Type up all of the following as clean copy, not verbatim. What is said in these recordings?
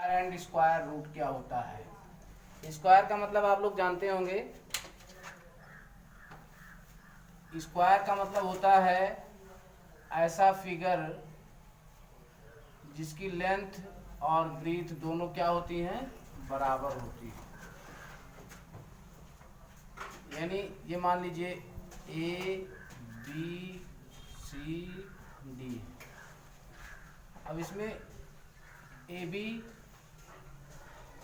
And square root क्या होता है। स्क्वायर का मतलब आप लोग जानते होंगे। स्क्वायर का मतलब होता है ऐसा फिगर जिसकी लेंथ और ब्रीथ दोनों क्या होती हैं, बराबर होती है। यानी ये मान लीजिए ए बी सी डी। अब इसमें ए बी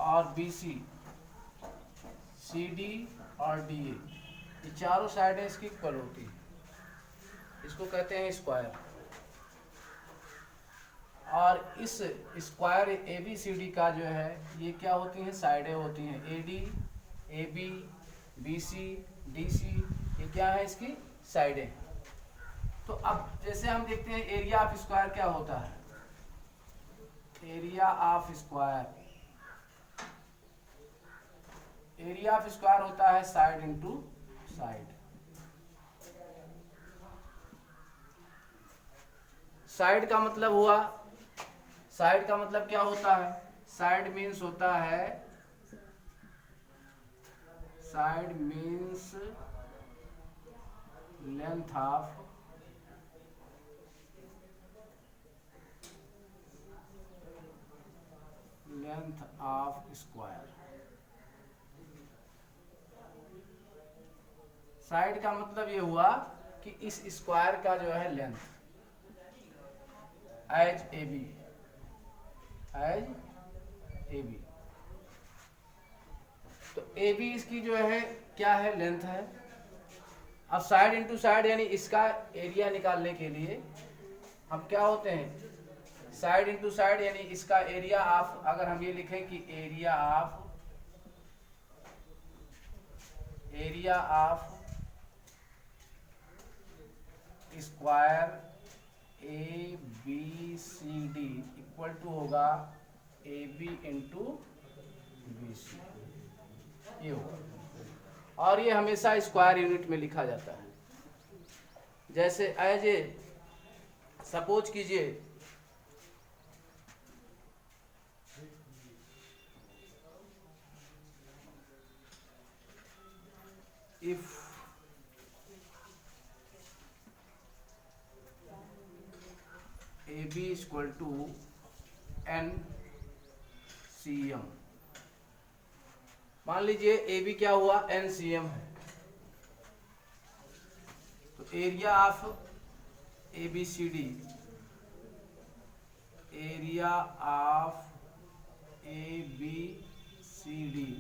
और बी सी, सी डी और डी ए, ये चारों साइडें इसकी इक्वल होती है। इसको कहते हैं स्क्वायर। और इस square A B C D का जो है ये क्या होती हैं, साइडें होती हैं। A D, A B, B C, D C, ये क्या है, इसकी साइडें। तो अब जैसे हम देखते हैं एरिया ऑफ स्क्वायर क्या होता है। Area of square, area of square होता है साइड इंटू साइड। साइड का मतलब हुआ, साइड का मतलब क्या होता है, साइड मीन्स होता है, side means length of square. Side का मतलब ये हुआ कि इस स्क्वायर का जो है length as A B, as A B. तो ए बी इसकी जो है क्या है, लेंथ है। अब साइड इंटू साइड यानी इसका एरिया निकालने के लिए हम क्या होते हैं, साइड इंटू साइड यानी इसका एरिया ऑफ, अगर हम ये लिखें कि area of square A B C D equal to होगा A B into B C, ये होगा। और ये हमेशा स्क्वायर यूनिट में लिखा जाता है। जैसे एज ए सपोज कीजिए if A B equal to N C M. मान लीजिए ए बी क्या हुआ, एन सी एम है। तो area of A B C D, area of A B C D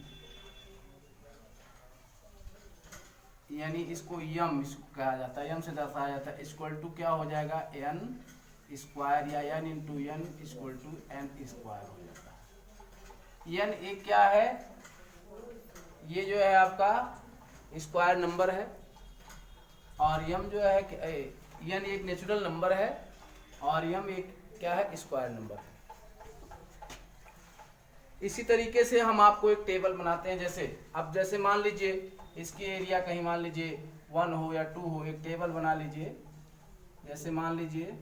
यानी इसको यम इसको कहा जाता है, यम से दर्शाया जाता है। इक्वल टू क्या हो जाएगा, एन स्क्वायर या N into N equal to N square हो जाता है। एन एक क्या है, ये जो है आपका स्क्वायर नंबर है, और यम जो है एन एक नेचुरल नंबर है, और यम एक क्या है, स्क्वायर नंबर है। इसी तरीके से हम आपको एक टेबल बनाते हैं। जैसे अब जैसे मान लीजिए इसकी एरिया कहीं मान लीजिए 1 हो या 2 हो, एक टेबल बना लीजिए। जैसे मान लीजिए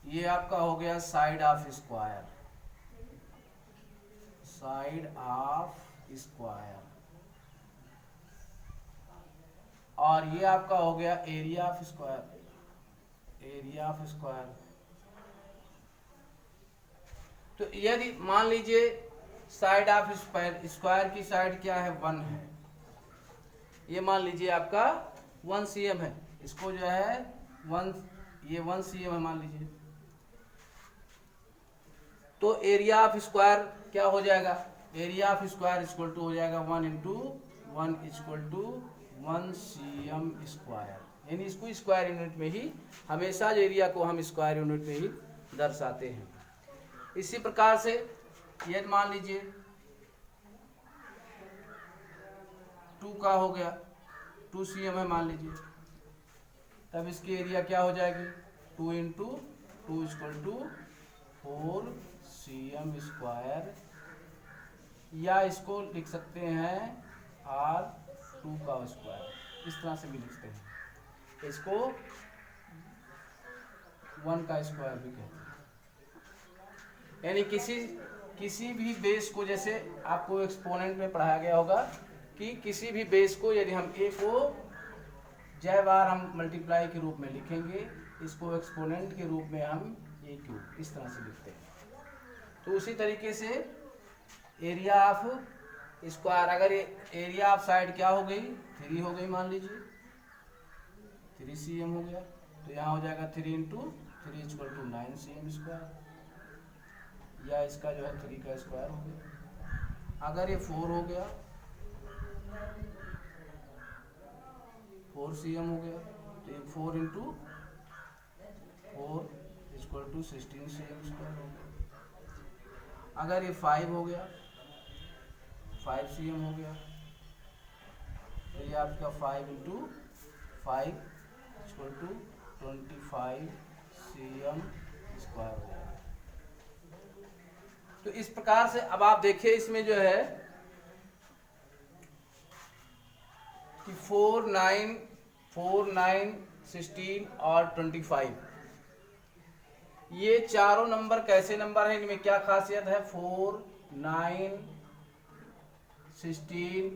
ये आपका हो गया side of square, side of square. और ये आपका हो गया area of square, area of square. तो यदि मान लीजिए साइड ऑफ स्क्वायर की साइड क्या है, 1 है, ये मान लीजिए आपका 1 cm है। इसको जो है 1 cm है मान लीजिए। तो एरिया ऑफ स्क्वायर क्या हो जाएगा, area of square equal to हो जाएगा 1 into 1 equal to 1 cm square. यानी इसको स्क्वायर यूनिट में ही, हमेशा एरिया को हम स्क्वायर यूनिट में ही दर्शाते हैं। इसी प्रकार से यदि मान लीजिए 2 का हो गया, 2 cm है मान लीजिए, तब इसकी एरिया क्या हो जाएगी, 2 इंटू 2 इक्वल टू 4cm², या इसको लिख सकते हैं R2 का स्क्वायर, इस तरह से भी लिखते हैं, इसको 1 का स्क्वायर भी कहते हैं। यानी किसी भी बेस को, जैसे आपको एक्सपोनेंट में पढ़ाया गया होगा कि किसी भी बेस को यदि हम a को जय बार हम मल्टीप्लाई के रूप में लिखेंगे, इसको एक्सपोनेंट के रूप में हम a³ इस तरह से लिखते हैं। तो उसी तरीके से एरिया ऑफ स्क्वायर, अगर एरिया ऑफ साइड क्या हो गई, 3 हो गई, मान लीजिए 3cm हो गया, तो यहाँ हो जाएगा 3 × 3 इक्वल टू 9cm², या इसका जो है 3 का स्क्वायर हो गया। अगर ये 4 हो गया, 4cm हो गया, तो ये 4 × 4 इक्वल टू 16cm² हो गया। अगर ये 5 हो गया, 5cm हो गया, तो ये आपका 5 × 5 इक्वल टू 25cm² हो गया। तो इस प्रकार से अब आप देखिए इसमें जो है कि 4, 9, 16 और 25, ये चारों नंबर कैसे नंबर हैं, इनमें क्या खासियत है, 4, 9, 16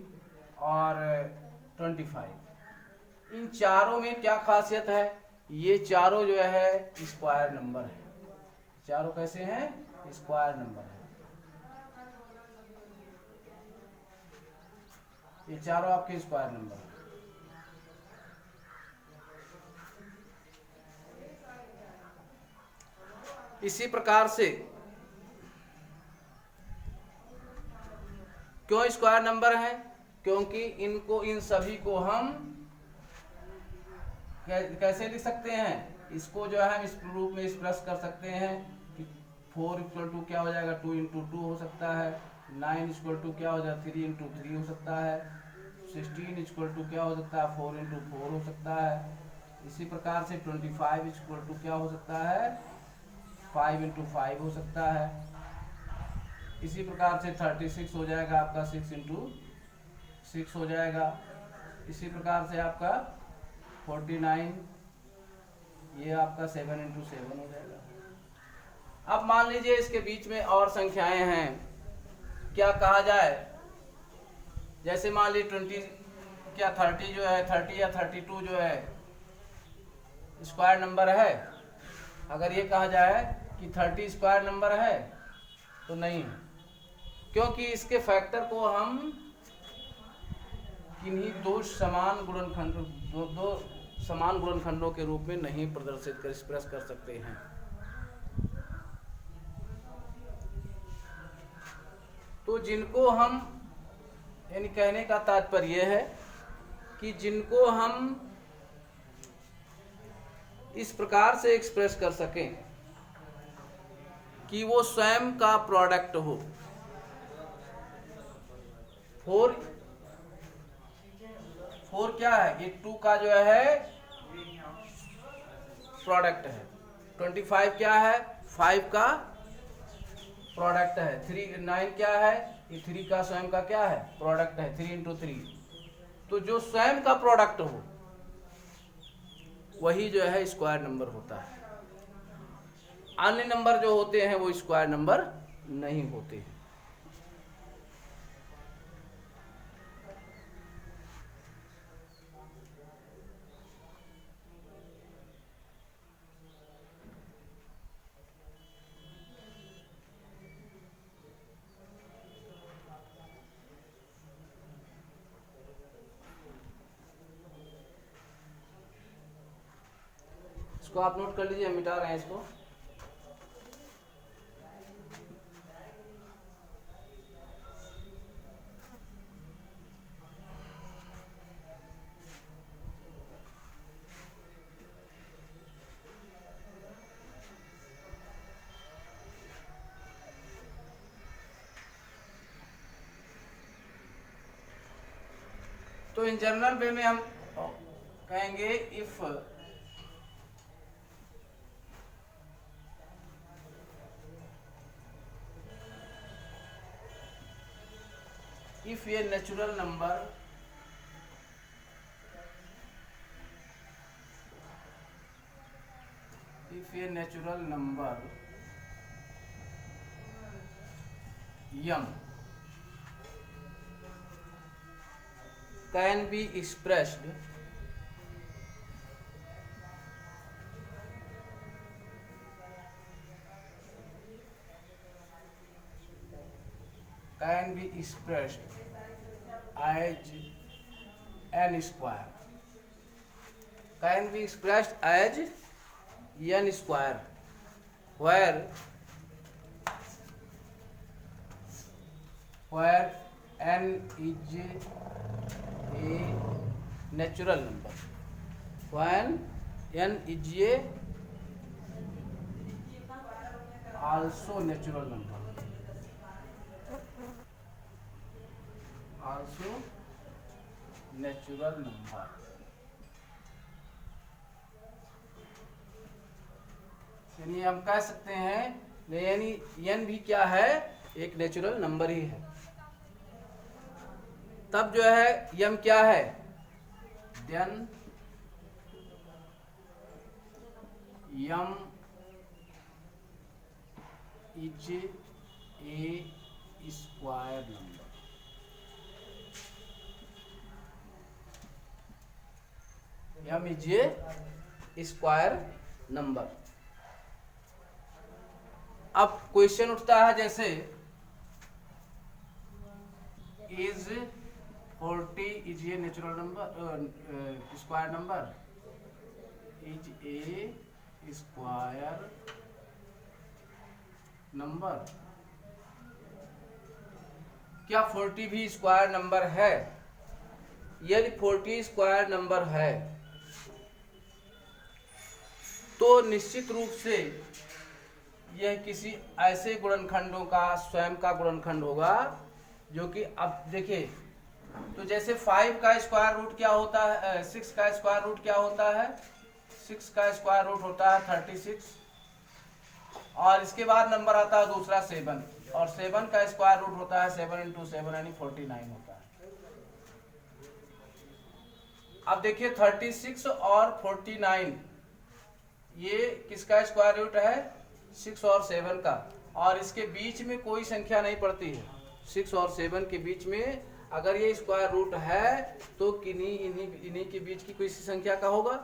और 25, इन चारों में क्या खासियत है, ये चारों जो है स्क्वायर नंबर है। चारों कैसे हैं, स्क्वायर नंबर है। ये चारों आपके स्क्वायर नंबर है। इसी प्रकार से क्यों स्क्वायर नंबर है, क्योंकि इन सभी को हम कैसे लिख सकते हैं, इसको जो है हम इस रूप में एक्सप्रेस कर सकते हैं कि 4 इक्वल टू क्या हो जाएगा, 2 × 2 हो सकता है, 9 इक्वल टू क्या हो जाएगा, 3 × 3 हो सकता है, 16 इक्वल टू क्या हो सकता है, 4 × 4 हो सकता है। इसी प्रकार से 25 इक्वल टू क्या हो सकता है, 5 × 5 हो सकता है। इसी प्रकार से 36 हो जाएगा आपका, 6 × 6 हो जाएगा। इसी प्रकार से आपका 49, ये आपका 7 × 7 हो जाएगा। अब मान लीजिए इसके बीच में और संख्याएं हैं, क्या कहा जाए, जैसे मान लीजिए 30 जो है, 30 या 32 जो है स्क्वायर नंबर है। अगर ये कहा जाए कि 30 स्क्वायर नंबर है तो नहीं, क्योंकि इसके फैक्टर को हम किन्हीं दो समान गुणनखंडों के रूप में नहीं प्रदर्शित कर एक्सप्रेस कर सकते हैं। तो जिनको हम, यानी कहने का तात्पर्य है कि जिनको हम इस प्रकार से एक्सप्रेस कर सकें कि वो स्वयं का प्रोडक्ट हो। 4 क्या है, ये 2 का जो है प्रोडक्ट है, 25 क्या है, 5 का प्रोडक्ट है, 9 क्या है, ये 3 का स्वयं का क्या है, प्रोडक्ट है, 3 × 3। तो जो स्वयं का प्रोडक्ट हो वही जो है स्क्वायर नंबर होता है। अन्य नंबर जो होते हैं वो स्क्वायर नंबर नहीं होते हैं। इसको आप नोट कर लीजिए, हम मिटा रहे हैं इसको। तो इन जनरल वे में हम कहेंगे if if a natural number m can be expressed as n square, can be expressed as n square, where n is a natural number, when n is a also natural number, यानी हम कह सकते हैं यानी n भी क्या है, एक नेचुरल नंबर ही है। तब जो है m क्या है, then m is a square number, m is a square number. अब क्वेश्चन उठता है जैसे is 40 is a natural number, square number, is a square number, क्या 40 भी स्क्वायर नंबर है? यदि 40 स्क्वायर नंबर है तो निश्चित रूप से यह किसी ऐसे गुणनखंडों का स्वयं का गुणनखंड होगा जो कि, अब देखिए तो जैसे 5 का स्क्वायर रूट क्या होता है, 6 का स्क्वायर रूट क्या होता है, 6 का स्क्वायर रूट होता है 36, और इसके बाद नंबर आता है दूसरा 7, और 7 का स्क्वायर रूट होता है 7 × 7 यानी 49 होता है। अब देखिए 36 और 49 ये किसका स्क्वायर रूट है, 6 और 7 का, और इसके बीच में कोई संख्या नहीं पड़ती है। 6 और 7 के बीच में अगर ये स्क्वायर रूट है तो इन्हीं के बीच की कोई सी संख्या का होगा,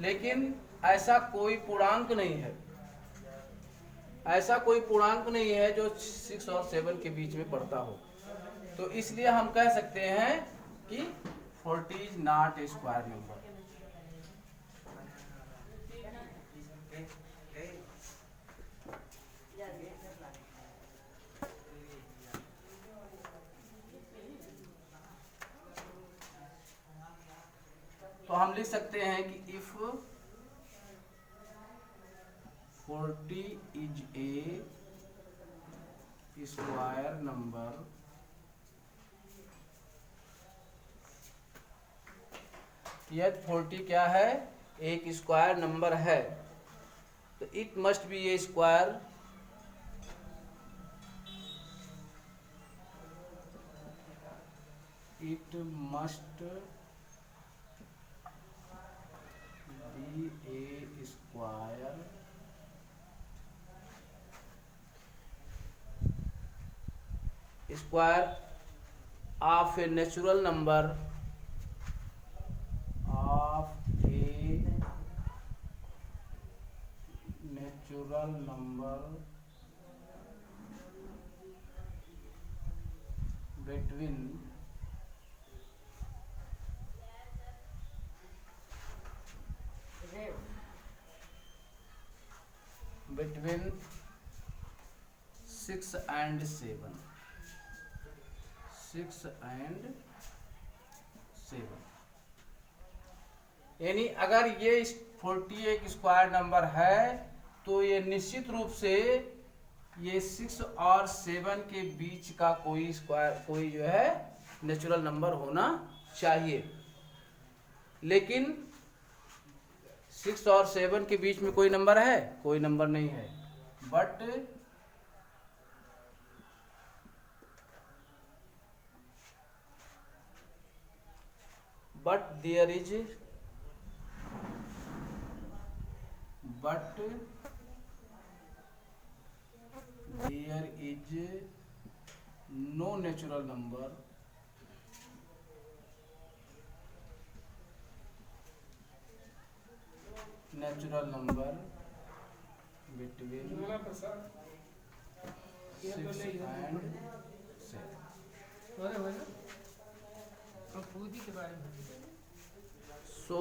लेकिन ऐसा कोई पूर्णांक नहीं है, ऐसा कोई पूर्णांक नहीं है जो 6 और 7 के बीच में पड़ता हो। तो इसलिए हम कह सकते हैं कि 40 is not a square number. तो हम लिख सकते हैं कि if 40 is a square number, यदि 40 क्या है, एक स्क्वायर नंबर है, तो it must be A square it must be a square of a natural number between 6 and 7, 6 and 7। यानी अगर ये 40 एक स्क्वायर नंबर है तो ये निश्चित रूप से ये 6 और 7 के बीच का कोई जो है नेचुरल नंबर होना चाहिए। लेकिन 6 और 7 के बीच में कोई नंबर है, कोई नंबर नहीं है, but but there is no natural number between 6 and 7. So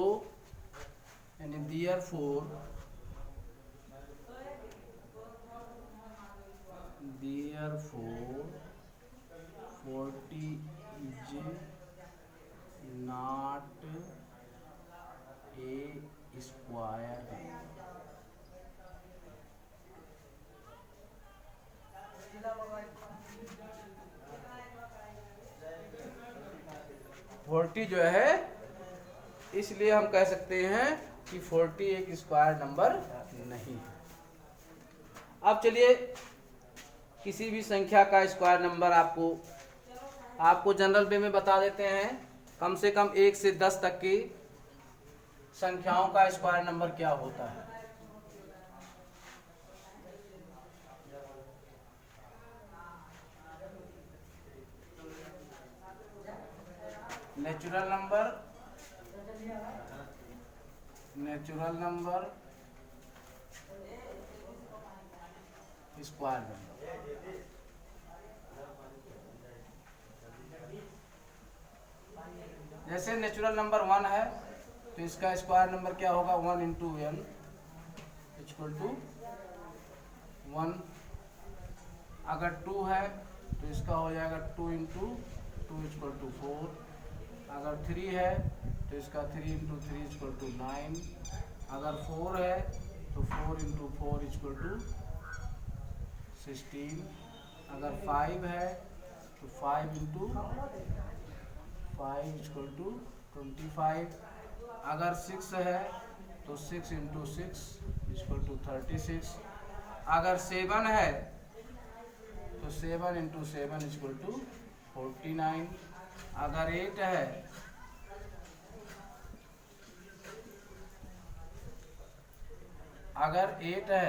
and therefore 40 is not a square number. 40 जो है, इसलिए हम कह सकते हैं कि 40 एक स्क्वायर नंबर नहीं है। अब चलिए किसी भी संख्या का स्क्वायर नंबर आपको जनरल वे में बता देते हैं। कम से कम 1 से 10 तक की संख्याओं का स्क्वायर नंबर क्या होता है। Natural number square number. जैसे नेचुरल नंबर 1 है तो इसका स्क्वायर नंबर क्या होगा, 1 इंटू n इक्वल टू 1। अगर 2 है तो इसका हो जाएगा 2 इंटू 2 इक्वल टू 4। अगर 3 है तो इसका 3 इंटू 3 इक्वल टू 9। अगर 4 है तो 4 इंटू 4 इक्वल टू 16। अगर 5 है तो 5 इंटू 5 इक्वल टू 25। अगर 6 है तो 6 इंटू 6 इक्वल टू 36। अगर 7 है तो 7 इंटू 7 इक्वल टू 49। अगर 8 है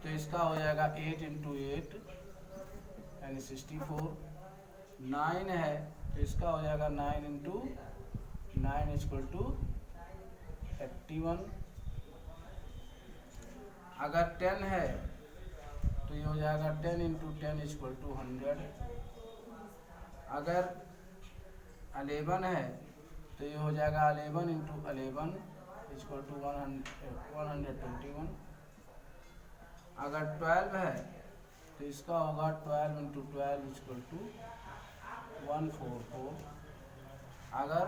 तो इसका हो जाएगा 8 इंटू 8 यानी 64। 9 है तो इसका हो जाएगा 9 इंटू 9 इक्वल टू 81। अगर 10 है तो ये हो जाएगा 10 इंटू 10 इक्वल टू 100। अगर 11 है तो ये हो जाएगा 11 इंटू 11 इक्वल टू 121। अगर 12 है तो इसका होगा 12 इंटू 12 इक्वल टू 144। अगर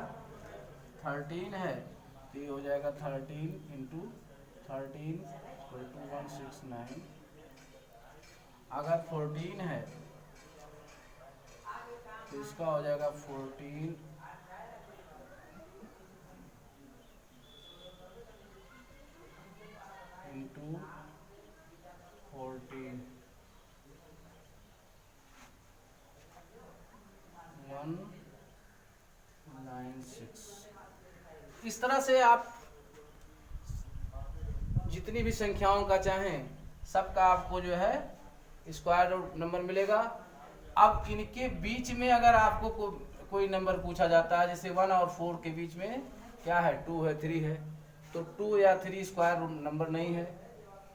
13 है तो ये हो जाएगा 13 इंटू 13 इक्वल टू 169। अगर 14 है तो इसका हो जाएगा 14 इंटू 14 196। इस तरह से आप जितनी भी संख्याओं का चाहें सबका आपको जो है स्क्वायर रूट नंबर मिलेगा। अब इनके बीच में अगर आपको कोई नंबर पूछा जाता है, जैसे 1 और 4 के बीच में क्या है, 2 है 3 है, तो 2 या 3 स्क्वायर रूट नंबर नहीं है।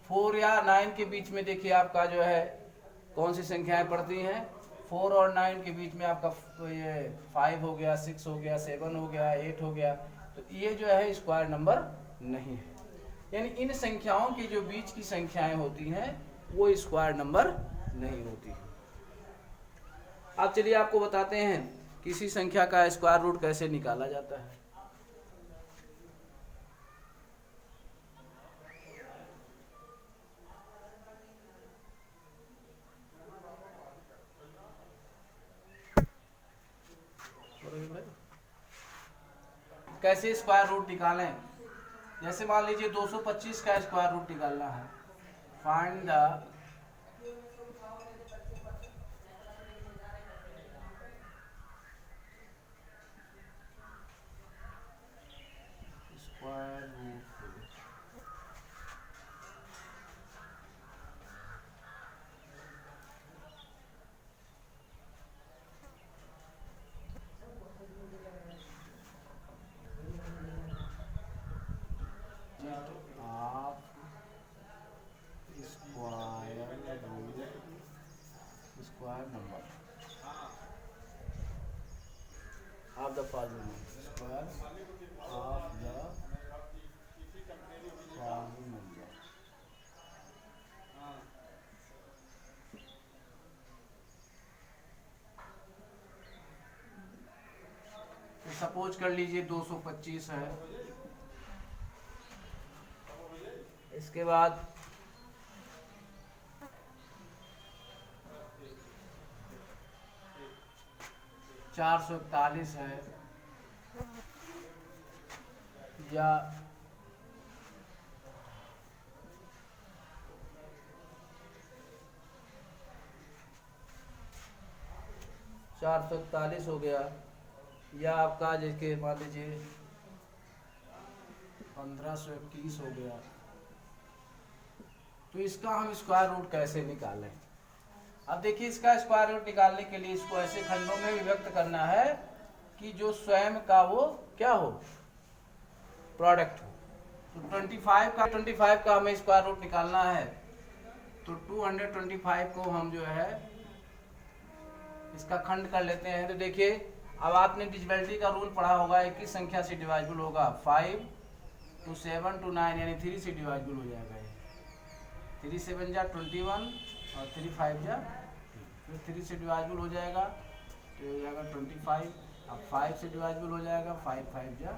4 या 9 के बीच में देखिए आपका जो है कौन सी संख्याएं पड़ती हैं। 4 और 9 के बीच में आपका ये 5 हो गया, 6 हो गया, 7 हो गया, 8 हो गया, तो ये जो है स्क्वायर नंबर नहीं है। यानी इन संख्याओं की जो बीच की संख्याएं होती हैं वो स्क्वायर नंबर नहीं होती। अब चलिए आपको बताते हैं किसी संख्या का स्क्वायर रूट कैसे निकाला जाता है। कैसे स्क्वायर रूट निकालें, जैसे मान लीजिए 225 का स्क्वायर रूट निकालना है। Find the square root of square number of the following square of the following number. तो सपोज कर लीजिए 225 है, इसके बाद 441 है, या 441 हो गया, या आपका जैसे मान लीजिए 1521 हो गया। तो इसका हम स्क्वायर रूट कैसे निकालें? अब देखिए, इसका स्क्वायर रूट निकालने के लिए इसको ऐसे खंडों में विभक्त करना है कि जो स्वयं का वो क्या हो, प्रोडक्ट हो। तो 25 का हमें स्क्वायर रूट निकालना है। तो 225 को हम जो है इसका खंड कर लेते हैं। तो देखिए, अब आपने डिविजिबिलिटी का रूल पढ़ा होगा, एक ही संख्या से डिवाइजिबल होगा। 5 to 7 to 9 यानी 3 से डिवाइजिबल हो जाएगा। 3 7 जा 21 और 3 5 जा, फिर 3 से डिवाइजिबल हो जाएगा तो हो जाएगा 25। अब 5 से डिवाइजिबल हो जाएगा, 5 5 जा,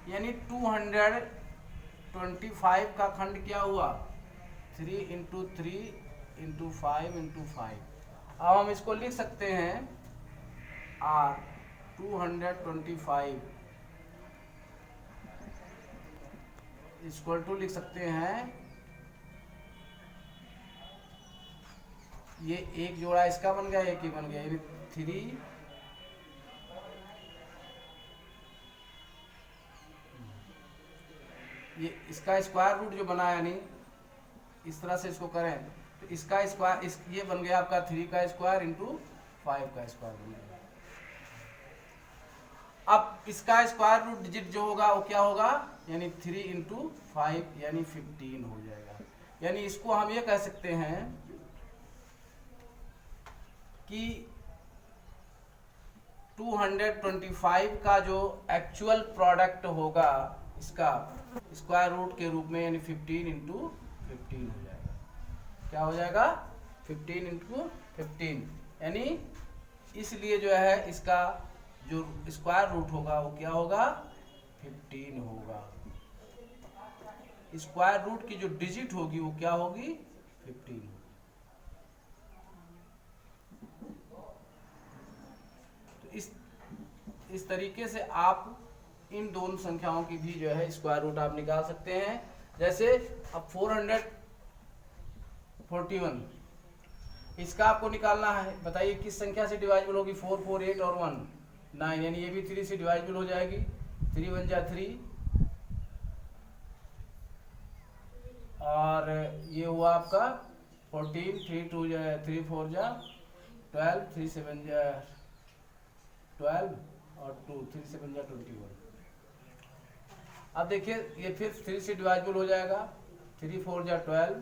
यानी 225 का खंड क्या हुआ, 3 × 3 × 5 × 5। अब हम इसको लिख सकते हैं R 225 इक्वल टू लिख सकते हैं, ये एक जोड़ा इसका बन गया, एक ही बन गया, यानी 3 ये इसका स्क्वायर रूट जो बना, यानी इस तरह से इसको करें तो इसका स्क्वायर ये बन गया आपका 3 का स्क्वायर × 5 का स्क्वायर बन गया। अब इसका स्क्वायर रूट डिजिट जो होगा वो क्या होगा, यानी 3 × 5 यानी 15 हो जाएगा। यानी इसको हम ये कह सकते हैं कि 225 का जो एक्चुअल प्रोडक्ट होगा इसका स्क्वायर रूट के रूप में, यानी 15 × 15 हो जाएगा। क्या हो जाएगा, 15 × 15, यानी इसलिए जो है इसका जो स्क्वायर रूट होगा वो क्या होगा, 15 होगा। स्क्वायर रूट की जो डिजिट होगी वो क्या होगी, 15 होगी। तो इस तरीके से आप इन दोनों संख्याओं की भी जो है स्क्वायर रूट आप निकाल सकते हैं। जैसे अब 441 इसका आपको निकालना है, बताइए किस संख्या से डिवाइजिबल होगी, 4 4 8 और 1 9, यानी ये भी 3 से डिवाइजिबल हो जाएगी। 3 1 जा 3 और ये हुआ आपका 14, 3 2 जा 3 4 जा 12, 3 7 जा 12 और 2 3 7 जा 21। अब देखिए ये फिर 3 से डिवाइजिबल हो जाएगा, 3 4 जा 12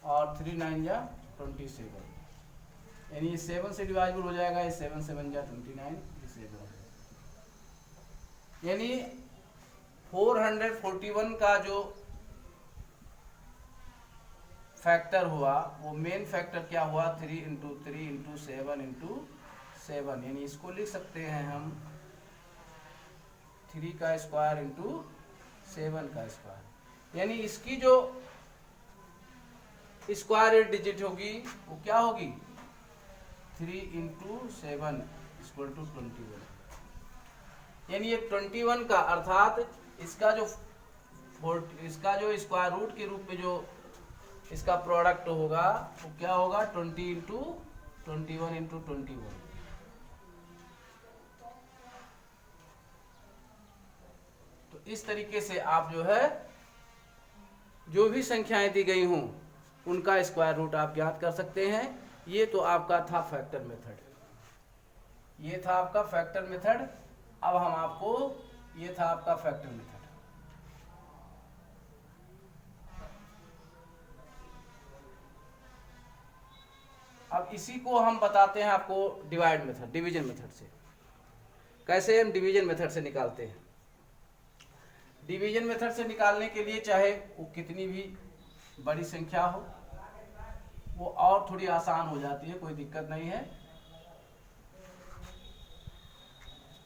और 3 9 जा 27, यानी ये 7 से डिवाइजिबल हो जाएगा, ये 7 7 जा 29, यानी 441 का जो फैक्टर हुआ वो मेन फैक्टर क्या हुआ, 3 × 3 × 7 × 7, यानी इसको लिख सकते हैं हम 3 का स्क्वायर × 7 का स्क्वायर, यानी इसकी जो स्क्वायर डिजिट होगी वो क्या होगी, 3 × 7 = 21, यानी ये 21 का अर्थात इसका जो स्क्वायर रूट के रूप में जो इसका प्रोडक्ट होगा वो क्या होगा, 20 × 21 × 21। इस तरीके से आप जो है जो भी संख्याएं दी गई हों उनका स्क्वायर रूट आप ज्ञात कर सकते हैं। ये तो आपका था फैक्टर मेथड, ये था आपका फैक्टर मेथड। अब हम आपको, ये था आपका फैक्टर मेथड। अब इसी को हम बताते हैं आपको डिवाइड मेथड, डिवीजन मेथड से। कैसे हम डिवीजन मेथड से निकालते हैं? डिवीजन मेथड से निकालने के लिए चाहे वो कितनी भी बड़ी संख्या हो, वो और थोड़ी आसान हो जाती है, कोई दिक्कत नहीं है।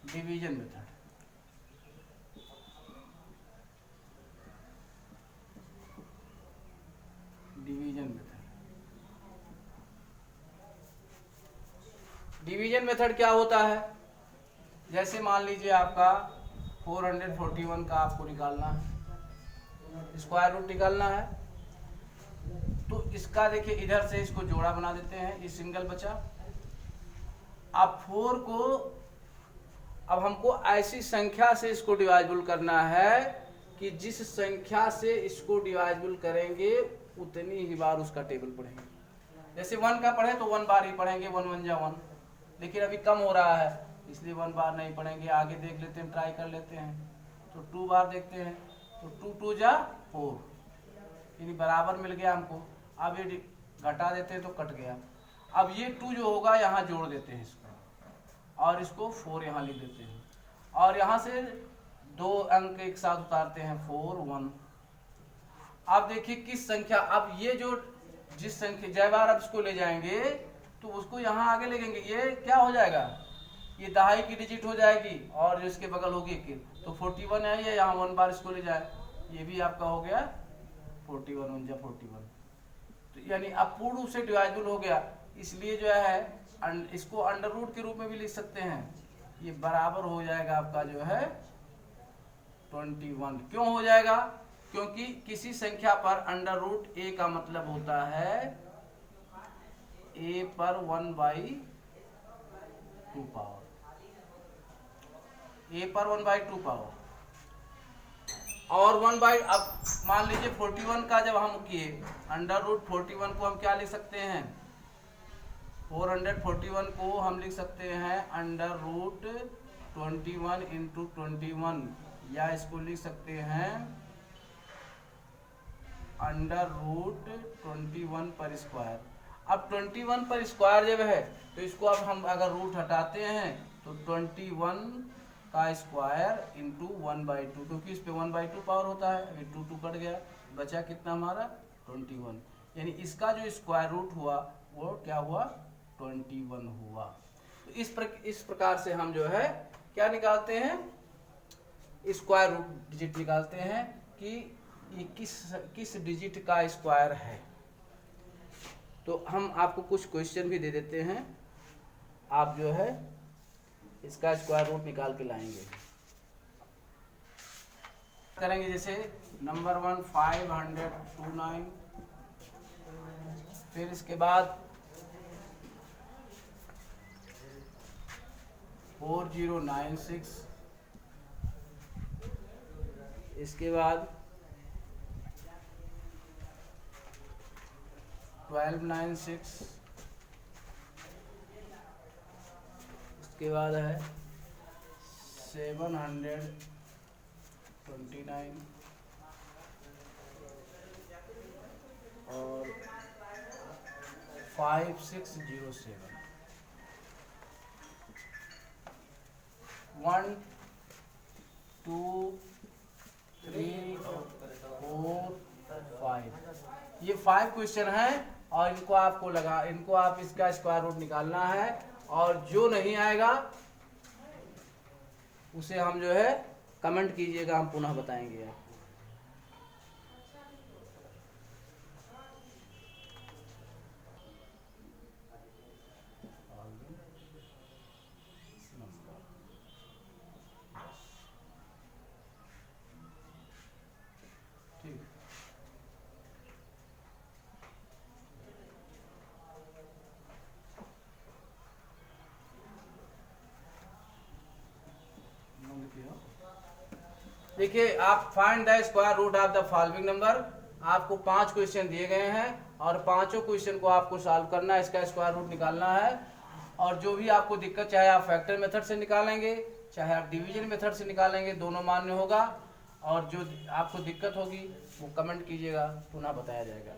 Division method, division method, division method क्या होता है? जैसे मान लीजिए आपका 441 का आपको निकालना है, स्क्वायर रूट निकालना है, तो इसका देखिए इधर से इसको जोड़ा बना देते हैं, ये सिंगल बचा। अब 4 को, अब हमको ऐसी संख्या से इसको डिवाइजिबल करना है कि जिस संख्या से इसको डिवाइजिबल करेंगे उतनी ही बार उसका टेबल पढ़ेंगे। जैसे 1 का पढ़े तो 1 बार ही पढ़ेंगे, 1 1 जा 1, लेकिन अभी कम हो रहा है इसलिए 1 बार नहीं पढ़ेंगे। आगे देख लेते हैं, ट्राई कर लेते हैं, तो 2 बार देखते हैं, तो 2 2 जा 4, यानी बराबर मिल गया हमको। अब ये घटा देते हैं तो कट गया। अब ये 2 जो होगा यहाँ जोड़ देते हैं इसको, और इसको 4 यहाँ लिख देते हैं, और यहाँ से 2 अंक एक साथ उतारते हैं, 4 1। अब देखिए किस संख्या, अब ये जो जिस संख्या जय बार अब इसको ले जाएंगे तो उसको यहाँ आगे लेंगे, ये क्या हो जाएगा, ये दहाई की डिजिट हो जाएगी, और जो इसके बगल होगी तो 41 है, ये यहाँ 1 बार इसको ले जाए, ये भी आपका हो गया 41 1 जा 41। तो यानी अब पूर्ण रूप से डिवाइजिबल हो गया, इसलिए जो है इसको अंडर रूट के रूप में भी लिख सकते हैं। ये बराबर हो जाएगा आपका जो है 21। क्यों हो जाएगा? क्योंकि किसी संख्या पर अंडर रूट ए का मतलब होता है ए पर 1/2 पावर, ए पर 1/2 पावर, और 1 बाई, अब मान लीजिए 41 का जब हम किए अंडर रूट 41 को हम क्या लिख सकते हैं, 441 को हम लिख सकते हैं अंडर रूट 21 इंटू 21, या इसको लिख सकते हैं अंडर रूट 21 पर स्क्वायर। अब 21 पर स्क्वायर जब है तो इसको अब हम अगर रूट हटाते हैं तो 21 का स्क्वायर इंटू 1/2, क्योंकि इस पे 1/2 पावर होता है, अभी 2 2 कट गया, बचा कितना हमारा 21, यानी इसका जो स्क्वायर रूट हुआ वो क्या हुआ 21 हुआ। तो इस प्रकार से हम जो है क्या निकालते हैं, स्क्वायर रूट डिजिट निकालते हैं कि ये किस डिजिट का स्क्वायर है। तो हम आपको कुछ क्वेश्चन भी दे देते हैं, आप जो है इसका स्क्वायर रूट निकाल के लाएंगे। करेंगे जैसे नंबर 1 529, फिर इसके बाद 4096, इसके बाद 1296, इसके बाद है 729 और 5607। 1 2 3 4 5, ये 5 क्वेश्चन हैं, और इनको आप इसका स्क्वायर रूट निकालना है, और जो नहीं आएगा उसे हम जो है कमेंट कीजिएगा, हम पुनः बताएंगे आपको। ठीक, नोट किया। देखिए आप find the square root of the following number, आपको 5 क्वेश्चन दिए गए हैं और पांचों क्वेश्चन को आपको सॉल्व करना है, इसका स्क्वायर रूट निकालना है। और जो भी आपको दिक्कत, चाहे आप फैक्टर मेथड से निकालेंगे चाहे आप डिवीजन मेथड से निकालेंगे, दोनों मान्य होगा। और जो आपको दिक्कत होगी वो कमेंट कीजिएगा, पुनः बताया जाएगा।